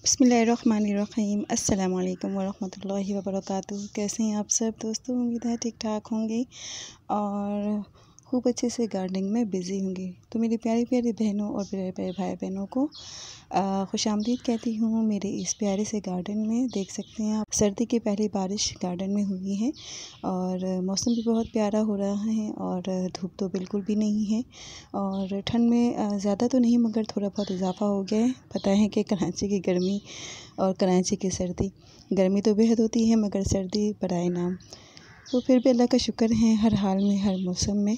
बिस्मिल्लाहिर्रहमानिर्रहीम। अस्सलाम वालेकुम वरहमतुल्लाहि वबरकातुहू। कैसे हैं आप सब दोस्तों? उम्मीद है ठीक ठाक होंगे और खूब अच्छे से गार्डनिंग में बिज़ी होंगे। तो मेरी प्यारी प्यारी बहनों और प्यारे प्यारे भाई बहनों को खुशामदीद कहती हूँ मेरे इस प्यारे से गार्डन में। देख सकते हैं आप, सर्दी की पहली बारिश गार्डन में हुई है और मौसम भी बहुत प्यारा हो रहा है और धूप तो बिल्कुल भी नहीं है और ठंड में ज़्यादा तो नहीं मगर थोड़ा बहुत इजाफा हो गया है। पता है कि कराची की गर्मी और कराची की सर्दी, गर्मी तो बेहद होती है मगर सर्दी बराए नाम। तो फिर भी अल्लाह का शुक्र है हर हाल में, हर मौसम में,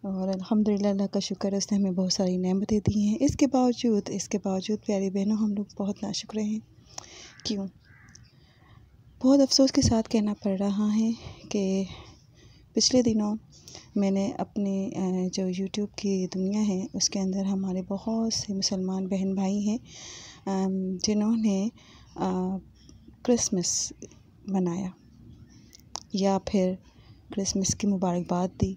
और अल्हम्दुलिल्लाह अल्लाह का शुक्र है, उसने हमें बहुत सारी नेमतें दी हैं। इसके बावजूद प्यारी बहनों, हम लोग बहुत नाशुक्र हैं। क्यों? बहुत अफसोस के साथ कहना पड़ रहा है कि पिछले दिनों मैंने अपने जो यूट्यूब की दुनिया है उसके अंदर हमारे बहुत से मुसलमान बहन भाई हैं जिन्होंने क्रिसमस मनाया या फिर क्रिसमस की मुबारकबाद दी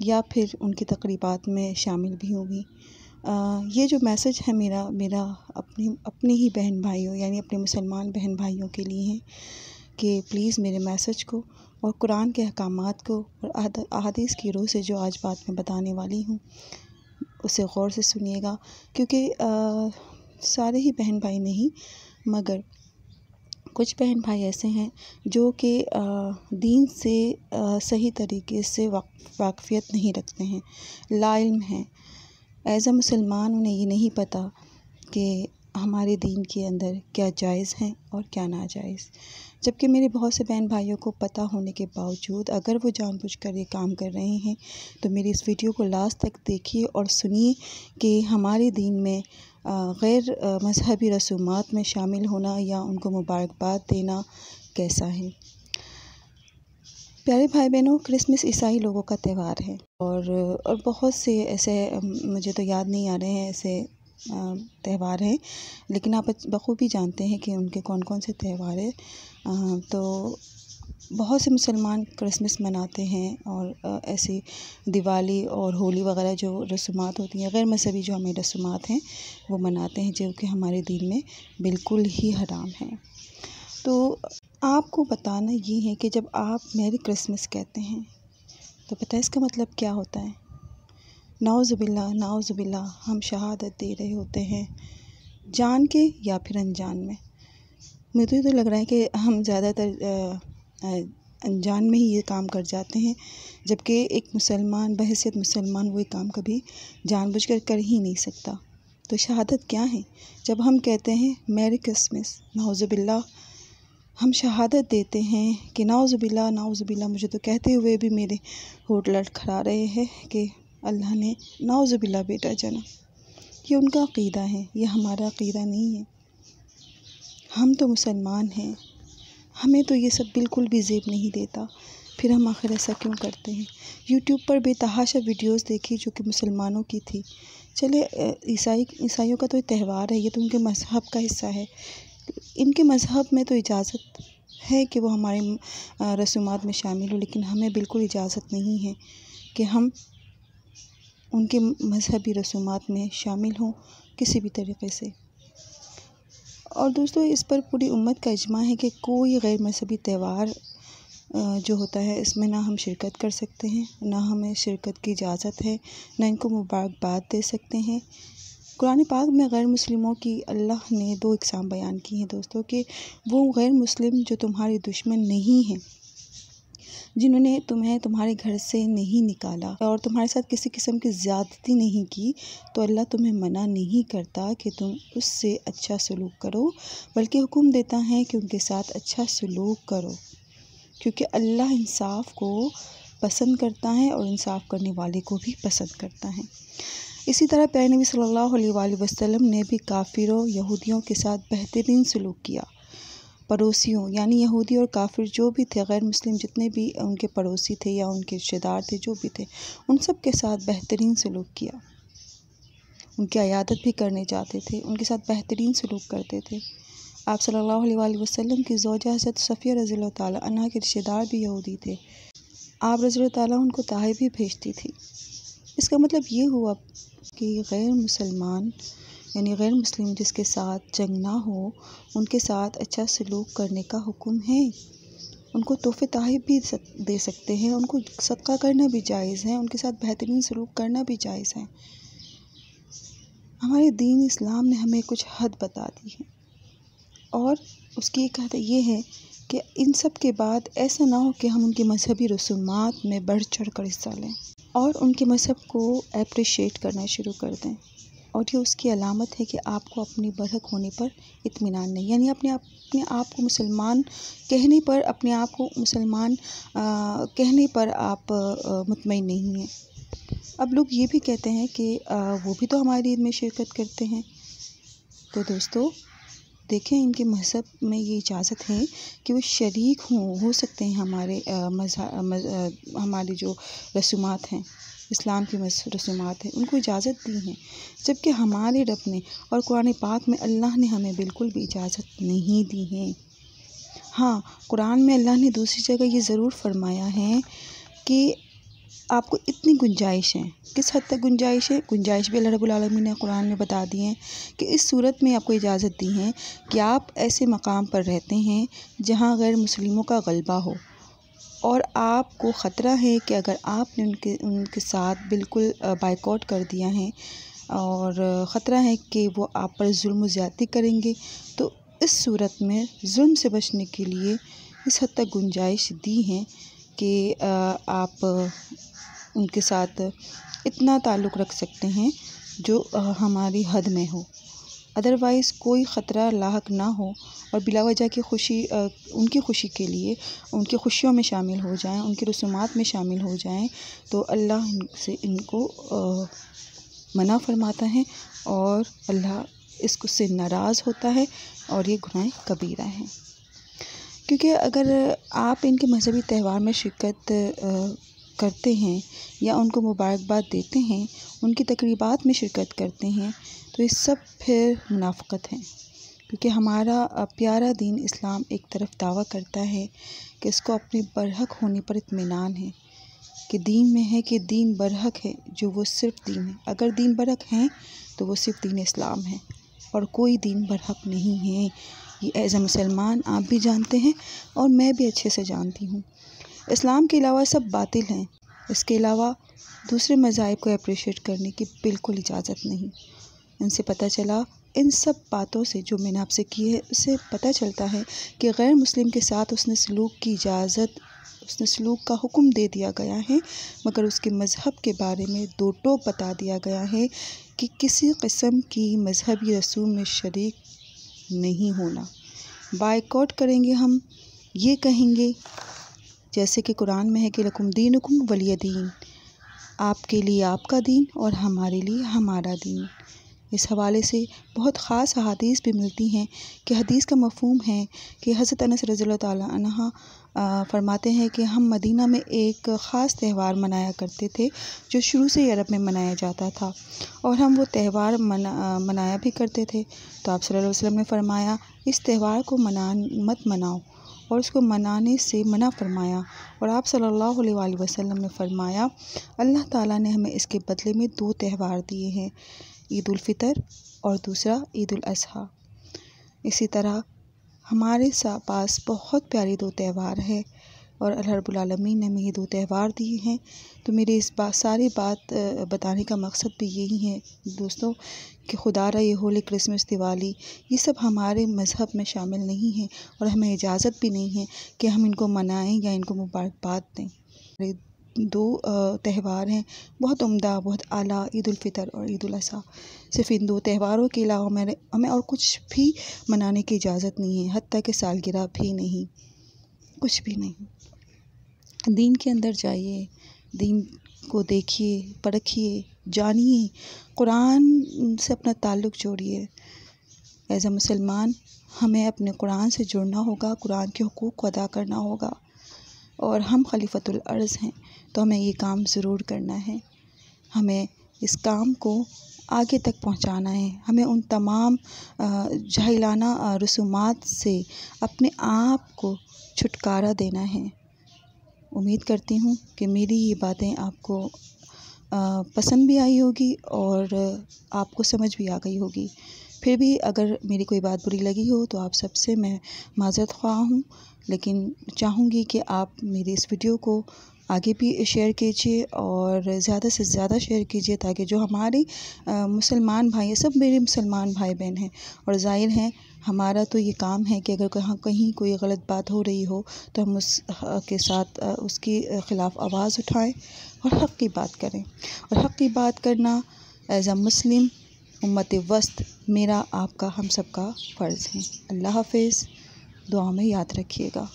या फिर उनकी तकरीबात में शामिल भी होंगी। ये जो मैसेज है मेरा अपनी ही बहन भाइयों यानी अपने मुसलमान बहन भाइयों के लिए है कि प्लीज़ मेरे मैसेज को और कुरान के अहकामात को और अहादीस की रूह से जो आज बात मैं बताने वाली हूँ उसे गौर से सुनिएगा, क्योंकि सारे ही बहन भाई नहीं मगर कुछ बहन भाई ऐसे हैं जो कि दीन से सही तरीके से वाक़फ़ियत नहीं रखते हैं, लाइल्म हैं। एज़ अ मुसलमान उन्हें ये नहीं पता कि हमारे दीन के अंदर क्या जायज़ है और क्या नाजायज़। जबकि मेरे बहुत से बहन भाइयों को पता होने के बावजूद अगर वो जानबूझकर ये काम कर रहे हैं तो मेरी इस वीडियो को लास्ट तक देखिए और सुनिए कि हमारे दीन में गैर मज़हबी रसूमात में शामिल होना या उनको मुबारकबाद देना कैसा है। प्यारे भाई बहनों, क्रिसमस ईसाई लोगों का त्यौहार है और बहुत से ऐसे मुझे तो याद नहीं आ रहे हैं ऐसे त्यौहार हैं, लेकिन आप बखूबी जानते हैं कि उनके कौन कौन से त्यौहार हैं। तो बहुत से मुसलमान क्रिसमस मनाते हैं और ऐसी दिवाली और होली वगैरह जो रस्मात होती हैं, गैर मज़हबी जो हमें रस्मात हैं वो मनाते हैं जो कि हमारे दीन में बिल्कुल ही हराम हैं। तो आपको बताना ये है कि जब आप मैरी क्रिसमस कहते हैं तो पता है इसका मतलब क्या होता है? नाउज़ुबिल्लाह हम शहादत दे रहे होते हैं जान के या फिर अनजान में। मुझे तो लग रहा है कि हम ज़्यादातर अनजान में ही ये काम कर जाते हैं, जबकि एक मुसलमान बहैसियत मुसलमान वो ये काम कभी जानबूझकर कर ही नहीं सकता। तो शहादत क्या है? जब हम कहते हैं मैरी क्रिसमस, नाउज़ुबिल्लाह हम शहादत देते हैं कि नाउज़ुबिल्लाह। मुझे तो कहते हुए भी मेरे होंठ लड़खड़ा रहे हैं कि अल्लाह ने नाउज़ुबिल्लाह बेटा जना। ये उनका अक़ीदा है, ये हमारा अक़ीदा नहीं है। हम तो मुसलमान हैं, हमें तो ये सब बिल्कुल भी ज़ेब नहीं देता, फिर हम आखिर ऐसा क्यों करते हैं? यूट्यूब पर बेतहाशा वीडियोस देखी जो कि मुसलमानों की थी। चले ईसाइयों का तो ये त्यौहार है, ये तो उनके मज़हब का हिस्सा है। इनके मज़हब में तो इजाज़त है कि वो हमारे रसूमात में शामिल हो, लेकिन हमें बिल्कुल इजाज़त नहीं है कि हम उनके मज़हबी रसूमात में शामिल हों किसी भी तरीक़े से। और दोस्तों, इस पर पूरी उम्मत का इजमा है कि कोई गैर मज़हबी त्यौहार जो होता है इसमें ना हम शिरकत कर सकते हैं, ना हमें शिरकत की इजाज़त है, ना इनको मुबारकबाद दे सकते हैं। कुरान पाक में गैर मुस्लिमों की अल्लाह ने 2 इक़साम बयान की हैं दोस्तों, कि वो गैर मुस्लिम जो तुम्हारे दुश्मन नहीं हैं, जिन्होंने तुम्हें तुम्हारे घर से नहीं निकाला और तुम्हारे साथ किसी किस्म की ज़्यादती नहीं की, तो अल्लाह तुम्हें मना नहीं करता कि तुम उससे अच्छा सलूक करो, बल्कि हुक्म देता है कि उनके साथ अच्छा सलूक करो, क्योंकि अल्लाह इंसाफ को पसंद करता है और इंसाफ करने वाले को भी पसंद करता है। इसी तरह प्यारे नबी सल्लल्लाहु अलैहि वसल्लम ने भी काफिरों यहूदियों के साथ बेहतरीन सलूक किया। पड़ोसियों यानी यहूदी और काफिर जो भी थे, गैर मुस्लिम जितने भी उनके पड़ोसी थे या उनके रिश्तेदार थे, जो भी थे, उन सब के साथ बेहतरीन सलूक किया। उनकी इयादत भी करने जाते थे, उनके साथ बेहतरीन सलूक करते थे। आप सल्लल्लाहु अलैहि वसल्लम की ज़ौजा हज़रत सफ़िया रज़ियल्लाहु ताला अन्हा के रिश्तेदार भी यहूदी थे। आप रज़ियल्लाहु ताला उनको तोहफ़े भी भेजती थी। इसका मतलब ये हुआ कि गैर मुसलमान यानी गैर मुस्लिम जिसके साथ जंग ना हो उनके साथ अच्छा सलूक करने का हुक्म है। उनको तोहफ़े तोहफ़ भी दे सकते हैं, उनको सदका करना भी जायज़ है, उनके साथ बेहतरीन सलूक करना भी जायज़ है। हमारे दीन इस्लाम ने हमें कुछ हद बता दी है और उसकी एक हद ये है कि इन सब के बाद ऐसा ना हो कि हम उनके मजहबी रसूमात में बढ़ चढ़ कर हिस्सा लें और उनके मज़हब को अप्रिशिएट करना शुरू कर दें। और ये उसकी अलामत है कि आपको अपनी बरहक होने पर इत्मीनान नहीं, यानी अपने आप को मुसलमान कहने पर कहने पर आप मुतमईन नहीं हैं। अब लोग ये भी कहते हैं कि वो भी तो हमारी ईद में शिरकत करते हैं। तो दोस्तों देखें, इनके मज़हब में ये इजाज़त है कि वो शरीक हो सकते हैं हमारी जो रसूमात हैं, इस्लाम की रसूमात हैं, उनको इजाज़त दी है। जबकि हमारे रब ने और कुरान पाक में अल्लाह ने हमें बिल्कुल भी इजाज़त नहीं दी है। हाँ, कुरान में अल्लाह ने दूसरी जगह ये ज़रूर फरमाया है कि आपको इतनी गुंजाइश है। किस हद तक गुंजाइश है? गुंजाइश भी अल्लाह रब्बुल आलमीन ने कुरान में बता दी है कि इस सूरत में आपको इजाज़त दी है कि आप ऐसे मकाम पर रहते हैं जहाँ गैर मुस्लिमों का गलबा हो और आपको ख़तरा है कि अगर आपने उनके साथ बिल्कुल बायकॉट कर दिया है और ख़तरा है कि वो आप पर जुल्म ज़्यादती करेंगे, तो इस सूरत में जुल्म से बचने के लिए इस हद तक गुंजाइश दी है कि आप उनके साथ इतना ताल्लुक़ रख सकते हैं जो हमारी हद में हो। अदरवाइज़ कोई ख़तरा लाहक ना हो और बिला वजह की उनकी खुशी के लिए उनकी खुशियों में शामिल हो जाएं, उनकी रसूमात में शामिल हो जाएं, तो अल्लाह से इनको मना फरमाता है और अल्लाह इसको से नाराज़ होता है और ये गुनाह कबीरा है। क्योंकि अगर आप इनके मजहबी त्यौहार में शिरकत करते हैं या उनको मुबारकबाद देते हैं, उनकी तकरीबात में शिरकत करते हैं, तो ये सब फिर मुनाफ़िक़त है। क्योंकि हमारा प्यारा दीन इस्लाम एक तरफ दावा करता है कि इसको अपने बरहक होने पर इत्मीनान है, कि दीन में है कि दीन बरहक है, जो वो सिर्फ़ दीन है। अगर दीन बरहक है तो वो सिर्फ़ दीन इस्लाम है और कोई दीन बरहक नहीं है। ये एज़ अ मुसलमान आप भी जानते हैं और मैं भी अच्छे से जानती हूँ। इस्लाम के अलावा सब बातिल हैं। इसके अलावा दूसरे मज़ाहिब को अप्रिशिएट करने की बिल्कुल इजाज़त नहीं। इनसे पता चला, इन सब बातों से जो मैंने आपसे की है, उससे पता चलता है कि गैर मुस्लिम के साथ उसने सलूक का हुक्म दे दिया गया है, मगर उसके मज़हब के बारे में दो टोक बता दिया गया है कि किसी किस्म की मज़हबी रसूम में शरीक नहीं होना। बायकॉट करेंगे, हम ये कहेंगे जैसे कि कुरान में है कि लकुम दीनुकुम वलिय दीन, आपके लिए आपका दीन और हमारे लिए हमारा दीन। इस हवाले से बहुत ख़ास अहादीस भी मिलती हैं कि हदीस का मफ़हूम है कि हज़रत अनस रज़ियल्लाहु ताला अन्हु फरमाते हैं कि हम मदीना में एक ख़ास त्यौहार मनाया करते थे जो शुरू से अरब में मनाया जाता था और हम वो त्यौहार मनाया भी करते थे। तो आप सल्लल्लाहु अलैहि वसल्लम ने फ़रमाया, इस त्यौहार को मत मनाओ और उसको मनाने से मना फरमाया। और आप सल्लल्लाहु अलैहि वसल्लम ने फ़रमाया, अल्लाह ताला ने हमें इसके बदले में दो त्यौहार दिए हैं, ईद उल फ़ितर और दूसरा ईद उल अज़हा। इसी तरह हमारे पास बहुत प्यारे दो त्यौहार हैं और अल्लाह रब्बुल आलमीन ने हमें ये दो त्यौहार दिए हैं। तो मेरी इस सारी बात बताने का मकसद भी यही है दोस्तों कि खुदारा ये होली, क्रिसमस, दिवाली, ये सब हमारे मज़हब में शामिल नहीं है और हमें इजाज़त भी नहीं है कि हम इनको मनाएं या इनको मुबारकबाद दें। दो त्यौहार हैं बहुत उम्दा, बहुत आला, ईद उल फ़ितर और ईद उल अज़हा। सिर्फ़ इन दो त्यौहारों के अलावा हमें और कुछ भी मनाने की इजाज़त नहीं है, हत्ता कि सालगिरह भी नहीं, कुछ भी नहीं। दीन के अंदर जाइए, दीन को देखिए, परखिए, जानिए, कुरान से अपना ताल्लुक़ जोड़िए। एज़ अ मुसलमान हमें अपने कुरान से जुड़ना होगा, कुरान के हुकूक़ को अदा करना होगा और हम खलीफतुल अर्ज़ हैं, तो हमें ये काम ज़रूर करना है। हमें इस काम को आगे तक पहुंचाना है। हमें उन तमाम जाहिलाना रसूमात से अपने आप को छुटकारा देना है। उम्मीद करती हूँ कि मेरी ये बातें आपको पसंद भी आई होगी और आपको समझ भी आ गई होगी। फिर भी अगर मेरी कोई बात बुरी लगी हो तो आप सबसे मैं माज़रत ख़्वाह हूँ, लेकिन चाहूँगी कि आप मेरी इस वीडियो को आगे भी शेयर कीजिए और ज़्यादा से ज़्यादा शेयर कीजिए, ताकि जो हमारे मुसलमान भाई हैं, सब मेरे मुसलमान भाई बहन हैं, और ज़ाहिर है हमारा तो ये काम है कि अगर कहीं कोई गलत बात हो रही हो तो हम उस के साथ उसके ख़िलाफ़ आवाज़ उठाएं और हक़ की बात करें। और हक़ की बात करना एज़ अ मुस्लिम उम्मत वस्त मेरा, आपका, हम सब का फ़र्ज़ है। अल्लाह हाफ़िज़। दुआ में याद रखिएगा।